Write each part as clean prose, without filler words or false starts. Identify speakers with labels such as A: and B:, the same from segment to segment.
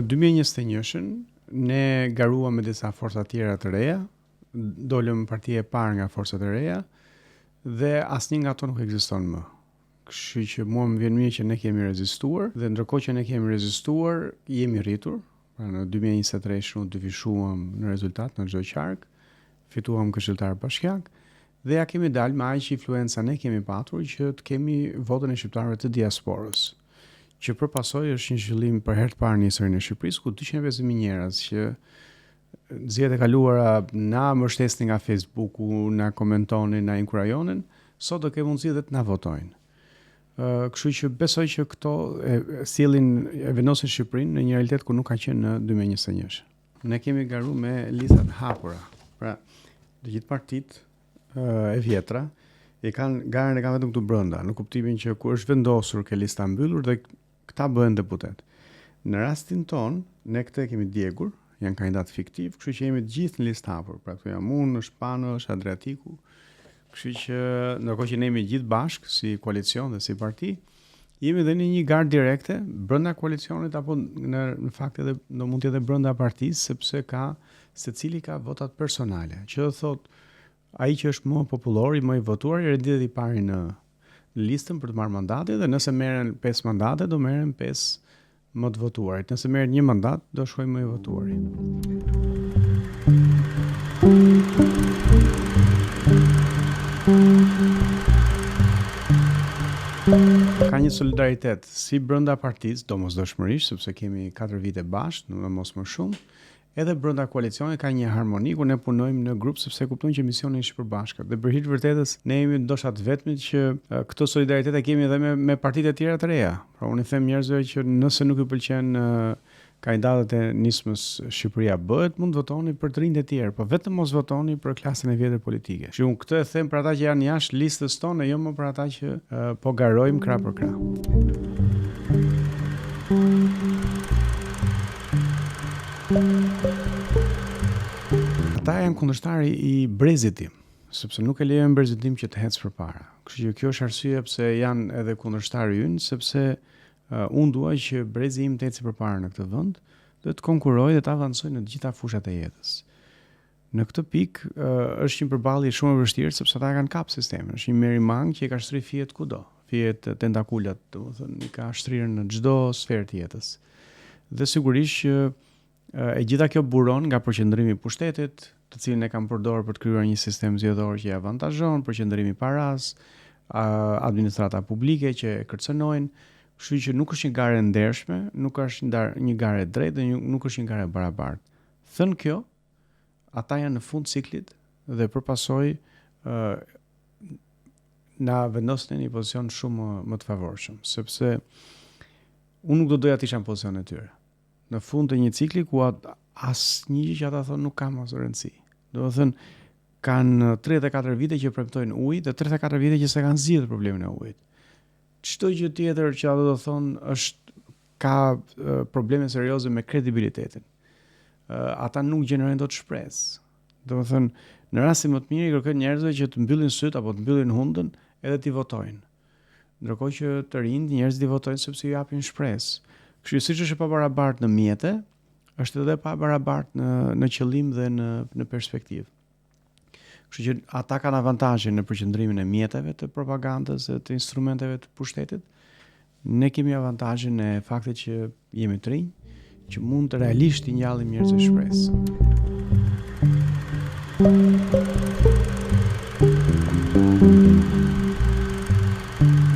A: 2021-shën ne garuam me disa forca tjera të reja, dolëm partia e parë nga forcat e reja dhe asnjë nga ato nuk ekziston më. Kështu që mua më vjen mirë që ne kemi rezistuar dhe ndërkohë që ne kemi rezistuar, jemi rritur. Pra në 2023 dyfishuam në rezultat në çdo qark, fituam këshilltar bashkiak dhe ja kemi dalë me aq influenca ne kemi patur që të kemi votën e shqiptarëve të diasporës, që përpasoj është një zhvillim për herë të parë në historinë e Shqipërisë ku 250.000 njerëz që zgjedhjet e kaluara na mbështesnin nga Facebooku, na komentonin, na inkurajonin, sot do kemë mundësi dhe të na votojnë. Kështu që besoj që këto e vendosin Shqipërinë në një realitet ku nuk ka qenë në 2021. Ne kemi garuar me listat hapura. Pra, të gjithë partitë e vjetra garën e kanë vetëm këtu brenda, në kuptimin që kur është vendosur ke lista mbyllur dhe këta bëhen deputet. Në rastin ton, ne këtë kemi djegur, janë kandidat fiktiv, kështu që jemi të gjithë në listë hapur. Pra këtu jam unë, është Pano, është Adriatiku. Kështu që ndërkohë që ne jemi gjithë bashkë si koalicion dhe si parti, jemi dhe në një garë direkte brenda koalicionit apo në fakt edhe do mund të jetë brenda partisë, sepse secili ka votat personale. Që do thotë ai që është më popullor, më i votuar, i renditet i pari në listën për të marrë mandate dhe nëse merren 5 mandate do merren 5 më të votuarit. Nëse merret 1 mandat do shkojë më i votuari. Ka një solidaritet si brenda partisë, domosdoshmërisht, sepse kemi 4 vite bashkë, mos më shumë. Edhe brenda koalicionit ka një harmoni ku ne punojmë në grup sepse kuptojmë që misioni është i përbashkët. Dhe për hir të vërtetës ne jemi ndoshta të vetmit që këtë solidaritet e kemi edhe me partitë e tjera të reja. Pra unë i them njerëzve që nëse nuk ju pëlqen kandidatët e nismës Shqipëria bëhet, mund të votoni për të rinjtë e tjerë, por vetëm mos votoni për klasën e vjetër politike. Që unë këtë e them për ata që janë jashtë listës tonë, jo më për ata që po garojmë krah për krah. Ata janë kundërshtarë i brezit tim, sepse nuk e lejojnë brezit tim që të ecë përpara. Kështu që kjo është arsye pse janë edhe kundërshtarë ynë, sepse unë dua që brezi im të ecë përpara në këtë vend, dhe të konkurojë dhe të avancojë në të gjitha fushat e jetës. Në këtë pikë është një përballje shumë e vështirë sepse ata kanë kap sistemin. Është një merimang që i ka shtrirë fiet kudo, fiet tentakulat, domethënë i ka shtrirë në çdo sferë të jetës. Dhe sigurisht që e gjitha kjo buron nga përqendrimi i pushtetit, të cilin e kanë përdorur për të krijuar një sistem zgjedhor që i avantazhon, përqendrimi i paras, administrata publike që e kërcënojnë, kështu që nuk është një garë e ndershme, nuk është një garë e drejtë dhe nuk është një garë e barabartë. Thënë kjo, ata janë në fund ciklit dhe përpasoj na vendosin në një pozicion shumë më të favorshëm, sepse unë nuk do doja të isha në pozicionin e tyre. Në fund të një cikli ku asnjë gjë që ata thonë nuk ka më rëndësi. Do të thënë kanë 34 vite që premtojnë ujë dhe 34 vite që s'e kanë zgjidhur problemin e ujit. Çdo gjë tjetër që ato do thonë ka probleme serioze me kredibilitetin. Ata nuk gjenerojnë dot shpresë. Do të thënë në rastin më të mirë i kërkojnë njerëzve që të mbyllin syt apo të mbyllin hundën edhe të votojnë. Ndërkohë që të rinjt njerëzit i votojnë sepse i japin shpresë. Kështu siç është e pabarabartë në mjete, është edhe pabarabartë në qëllim dhe në perspektivë. Kështu që ata kanë avantazhe në përqendrimin e mjeteve të propagandës dhe të instrumenteve të pushtetit. Ne kemi avantazhin e faktit që jemi të rinj, që mund të realisht të ngjallim njerëz me shpresë.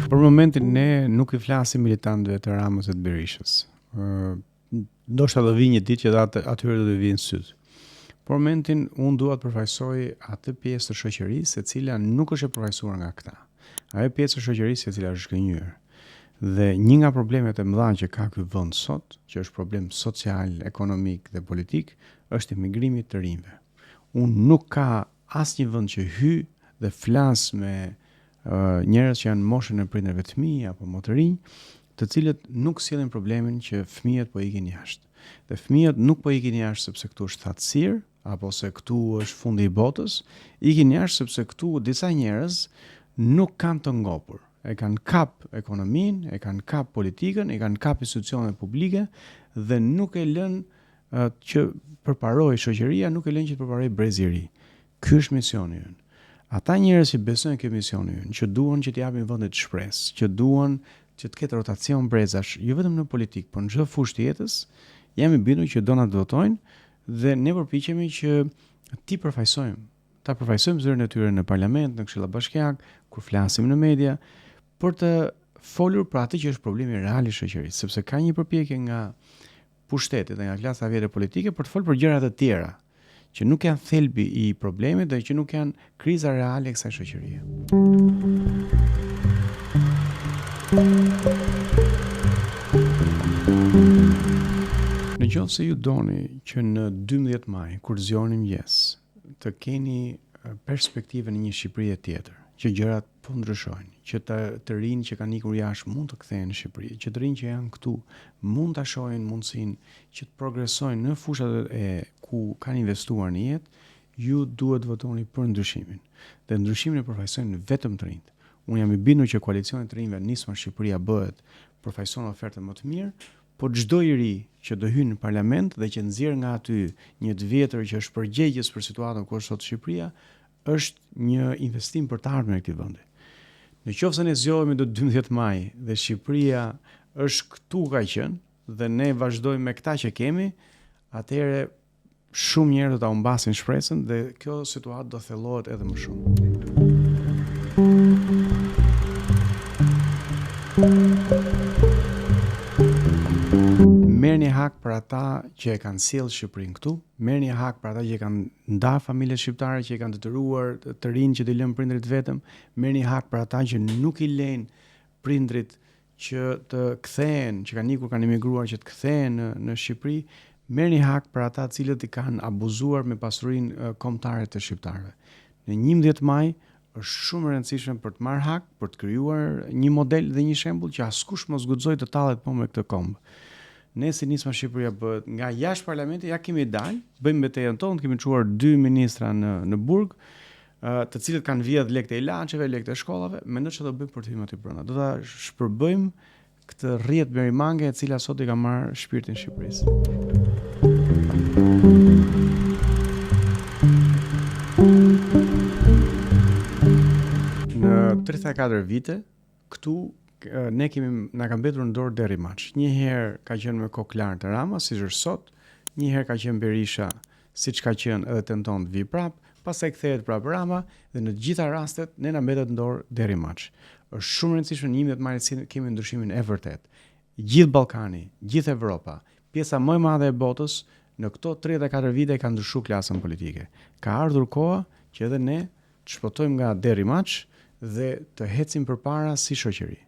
A: Për momentin ne nuk i flasim militantëve të Ramës e të Berishës. Ndoshta do vi një ditë që atyre do të vinë syt. Për momentin unë dua të përfaqësoj atë pjesë të shoqërisë e cila nuk është e përfaqësuar nga këta. Ajo pjesë e shoqërisë e cila është zhgënjur. Dhe një nga problemet e mëdha që ka ky vend sot, që është problem social, ekonomik dhe politik, është emigrimi të rinjve. Unë nuk ka asnjë vend që hy dhe flas me njerëz që janë moshën e prindërve të fëmijë apo më të rinj, të cilët nuk sillin problemin që fëmijët po ikin jashtë. Dhe fëmijët nuk po ikin jashtë sepse këtu është thatësirë apo se këtu është fundi i botës, ikin jashtë sepse këtu disa njerëz nuk kanë të ngopur. e kanë kap ekonominë, e kanë kap politikën, e kanë kap institucionet publike dhe nuk e lënë që përparojë shoqëria, nuk e lënë që të përparojë brezi i ri. Ky është misioni ynë. Ata njerëz që besojnë këtë misioni ynë, që duan që të japin vende të shpresë, që duan që të ketë rotacion brezash, jo vetëm në politikë, por në çdo fushë të jetës, jam i bindur që do na votojnë dhe ne përpiqemi që ta përfaqësojmë zërin e tyre në parlament, në këshilla bashkiake, kur flasim në media, për të folur për atë që është problemi real i shoqërisë, sepse ka një përpjekje nga pushtetit dhe nga klasa vjetër politike për të folur për gjëra të tjera, që nuk janë thelbi i problemit dhe që nuk janë kriza reale e kësaj shoqërie. Në qoftë se ju doni që në 12 maj, kur zgjoheni mëngjes, të keni perspektivën e një Shqipërie tjetër, që gjërat po ndryshojnë, që të rinj që kanë ikur jashtë mund të kthehen në Shqipëri, që të rinj që janë këtu mund ta shohin mundësinë që të progresojnë në fushat ku kanë investuar në jetë, ju duhet votoni për ndryshimin. Dhe ndryshimin e përfaqësojnë vetëm të rinjt. Unë jam i bindur që koalicioni të rinjve Nisma Shqipëria bëhet përfaqëson ofertën më të mirë, por çdo i ri që do hyjë në parlament dhe që nxjerr nga aty një të vjetër që është përgjegjës për situatën ku është sot Shqipëria, është një investim për të ardhmen e këtij vendi. Në qoftë se ne zgjohemi do 12 maj dhe Shqipëria është këtu ka qenë dhe ne vazhdojmë me këta që kemi, atëherë shumë njerëz do ta humbasin shpresën dhe kjo situatë do thellohet edhe më shumë. Merrni hak për ata që e kanë sjellë Shqipërinë këtu, merrni hak për ata që kanë ndarë familjet shqiptare, që kanë detyruar të rinë që të lënë prindrit vetëm, merrni hak për ata që nuk i lejnë prindrit që të kthehen, që kanë ikur, kanë emigruar, që të kthehen në Shqipëri, merrni hak për ata të cilët i kanë abuzuar me pasurinë kombëtare të shqiptarëve. Në 11 maj është shumë e rëndësishme për të marrë hak, për të krijuar një model dhe një shembull që askush mos guxojë të tallet po me këtë komb. Ne si Nisma Shqipëria bëhet nga jashtë parlamentit, ja kemi dalë, bëjmë betejën tonë, kemi çuar 2 ministra në burg, të cilët kanë vjedh lekët e ilaçeve, lekët e shkollave, mendoj se do bëjmë për të hyrë aty brenda. Do ta shpërbëjmë këtë rrjet merimange e cila sot i ka marrë shpirtin e Shqipërisë. Në 34 vite, këtu ne na ka mbetur në dorë deri maç. Një herë ka qenë me kokë lartë Rama, siç është sot, një herë ka qenë Berisha, siç ka qenë edhe tenton të vi prap, pastaj kthehet prap Rama dhe në të gjitha rastet ne na mbetet në dorë deri maç. Është shumë e rëndësishme në 11 maj të kemi ndryshimin e vërtet. Gjithë Ballkani, gjithë Evropa, pjesa më e madhe e botës në këto 34 vite ka ndryshuar klasën politike. Ka ardhur koha që edhe ne të shpotojmë nga deri maç dhe të ecim përpara si shoqëri.